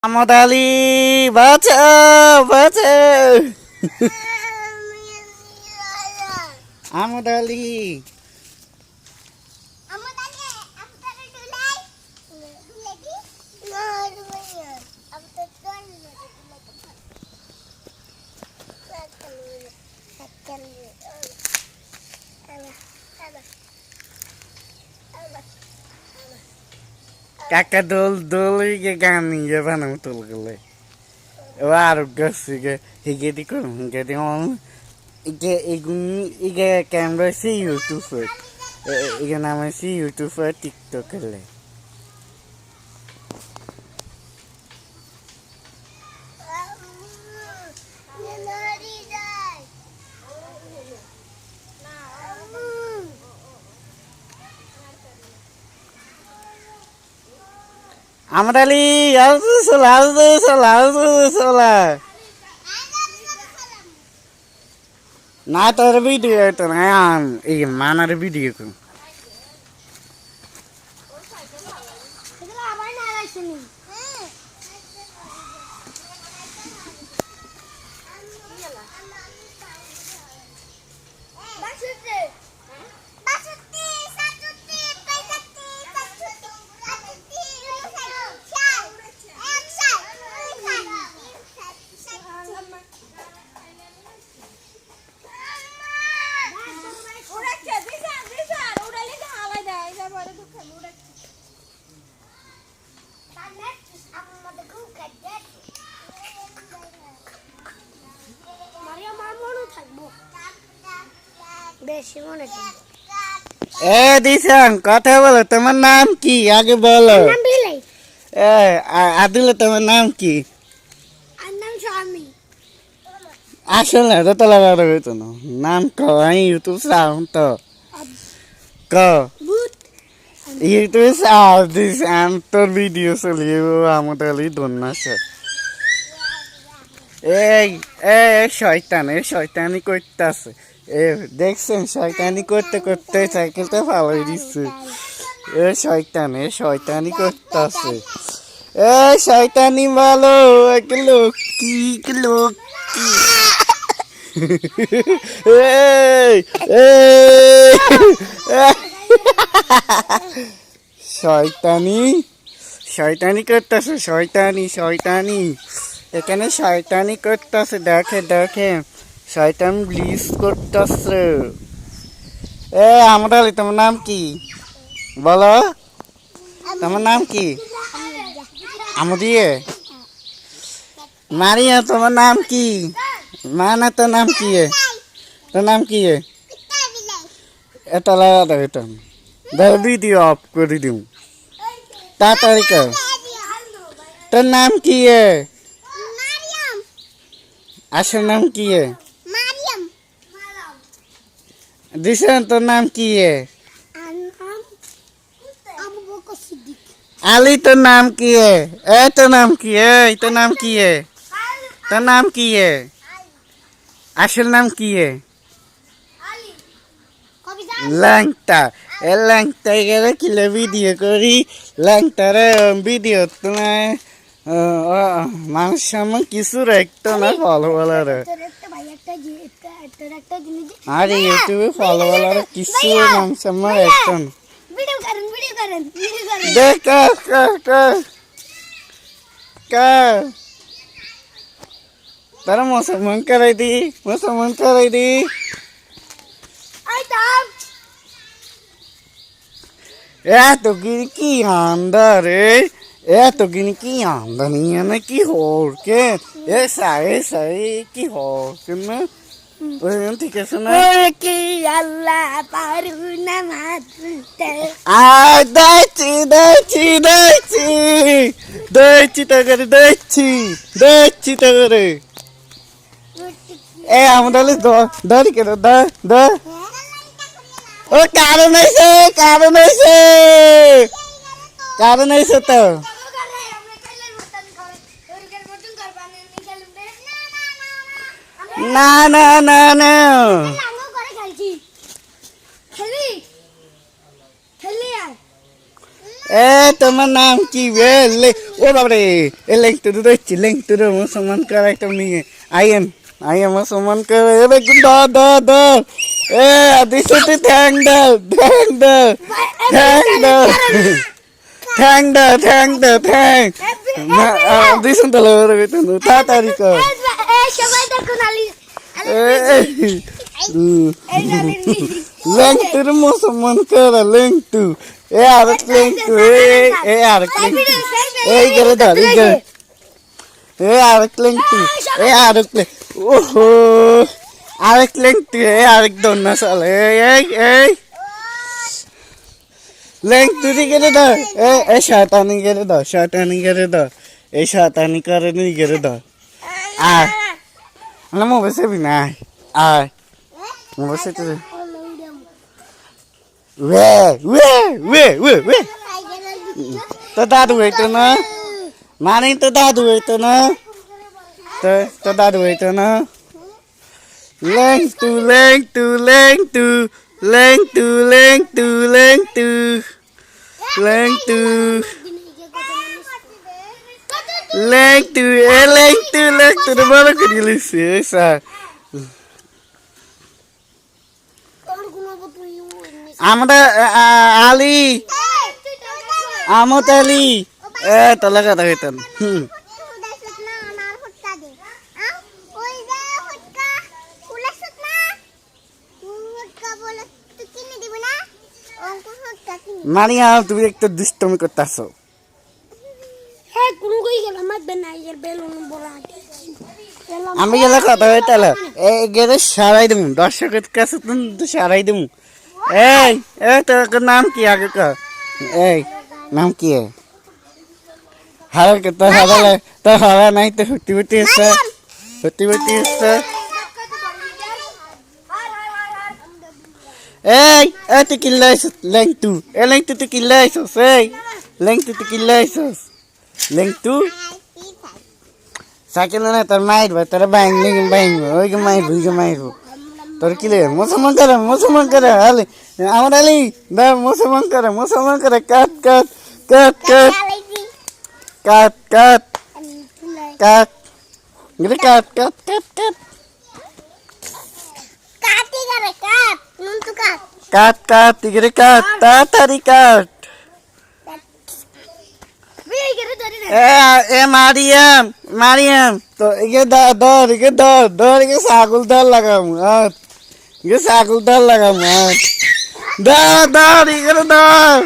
মোহাম্মদ আলী বাঁচাও বাঁচাও আহমদ আলী কাকা দোল দোল গে গান গে বানাম তোল গলে আর গছি গে হিগে দি করুম গে দি অন ইগে এগুন ইগে ক্যামেরা সি ইউটিউব ইগে নাম সি ইউটিউব টিকটক লে Ahmad Ali, salah. Nah, taruh video itu, nah, ini mana ada video tu? Dishan কথা বলো তোমার নাম কি আগে বলো আদিল তোমার নাম কি আসলে তো লাগা হইতো না নাম ক আমি ইউটিউব সাউন্ড তো ক ইউটিউব সাউন্ড দিশান তোর ভিডিও চলিয়ে আমদ আলী দন্নাছে শয়তানি করতেছে দেখছেন শয়তানি করতে করতে সাইকেলটা ফালাই দিচ্ছে শয়তানি করতেছে শয়তানি ভালো লক্ষ্মী শয়তানি করতেছে শয়তানি এখানে শয়তানি করতেছে দেখে শয়তান ব্লিজ করতেছে আমদ আলী তোমার নাম কি বলো তোমার নাম কি আমদিয়ে মারিয়া তোমার নাম কি মানা তোর নাম কি তোর নাম কি এটা লাগা দাও এটা ধর ভিডিও অফ করে দিও তাড়াতাড়ি কর তোর নাম কি আসল নাম কি দিশান তোর নাম কি আলী তোর নাম কি তোর নাম কি তোর নাম কি তোর নাম কি আসল নাম কি ল্যাংটা গেলে কিলে ভিডিও করি ল্যাংটারে ভিডিও তোমার মানুষ সামনে কিছু রাখতো না ফলো বলার আর ইউটিউবে ফলো বলার কিছু মানুষ সামনে রাখতো না দেখ তারা মুসলমান করাই দি এত কি আন্দারে এত কি আমদানি না কি হর কে সাই কি হর কেন ঠিক আছে না কি আল্লাহ পারু না মারতে দইছি তো করে আমাদের ধরি কেন ও কারণ হয়েছে তো না এ তোমার নাম কি বে ও বাবারে এ লেংটু রয়েছি লেংটু মুসলমান কর একটা নিয়ে আইএম মুসলমান কর এ বেগুন দ এ দিশতে ঠ্যাং দিশন তো লরে বেতন তাড়াতাড়ি কর সবাই দেখুন আলি লেংটু মুসলমান কর লেংটু এ আরেক লেংটু এ আরেক লেংটু এই করে ধর এই করে এ আরেক লেংটু এ আরেক ওহো আরেক লেংটু এ আরেক দন্না সালে এই লেংটু দি করে ধর এ শয়তানি করে ধর এই শয়তানি করে নি করে ধর আয় না মো বসে বি না আয় মো বসে তো वे तो दादू है तो ना मानी तो दादू है तो ना तो दादू है तो ना लेंग तू बड़ा कर लिसे ऐसा আমরা আলী আমত আলী এ তলা কথা হইতাম মারিয়া তুমি একটা দুষ্টমি করতেছো আমি গেলে কথা হইতাল এ গেলে সারাই দেবো দর্শকের কাছে তো সারাই দেবো এই তোর নাম কি আগে ক এই নাম কি হারা তো হারা নাই তো হুটি এসে এই তুই কিল্লাইছ লেংটু তুই কিল্লাইছ এই লেংটু তুই কিল্লাইছ লেংটু সাইকেল না তোর মাইর তোর বাইং ওই মাইর তোর কি লে মুসলমান করে আলি আমার আলি দা মুসলমান করে কাট গরে কাট গরে কাট তাড়াতাড়ি কাট এ মারিয়াম তো এগে ধর ছাগল ধর লাগাম ছাগল ধর লাগাম ধর এগুলো ধর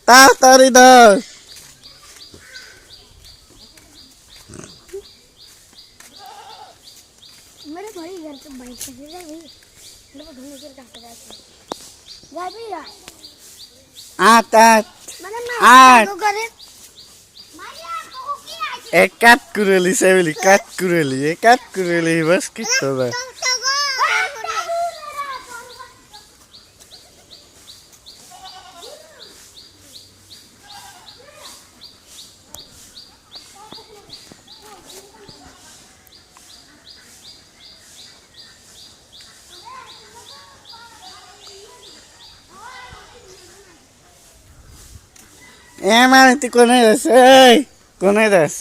তাড়াতাড়ি ধর आठ एक काट कुरेली सेवली काट कुरेली बस कितना बा এ মানে তুই কোনে যাস